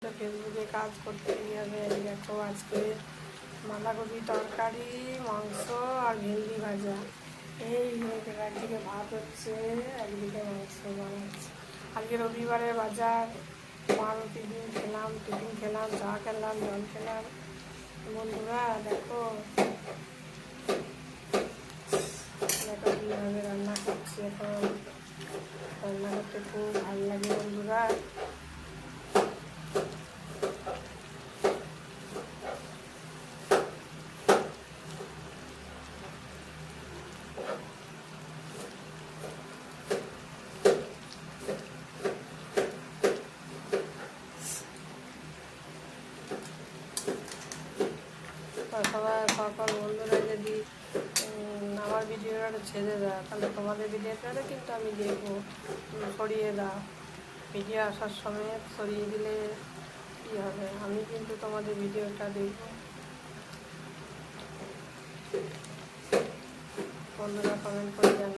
ফেসবুকে কাজ করতে গিয়ে দেখো আজকে বাঁধাকপি তরকারি, মাংস আর ভেন্ডি ভাজা। এই একদিকে ভাত হচ্ছে, একদিকে মাংস বানাচ্ছে। আজকে রবিবারের বাজার, পাউরুটি দিয়ে টিফিন খেলাম, চা খেলাম, জল খেলাম। বন্ধুরা দেখো দেখো কীভাবে রান্না করছি। এখন রান্না করতে খুব ভালো লাগে বন্ধুরা। সবাই সকল বন্ধুরা যদি আমার ভিডিওটা ছেড়ে দেয় তাহলে তোমাদের ভিডিওটা কিন্তু আমি দেখবো। সরিয়ে দাও, ভিডিও আসার সময় সরিয়ে দিলে কী হবে, আমি কিন্তু তোমাদের ভিডিওটা দেখবো। বন্ধুরা কমেন্ট করে জানাও।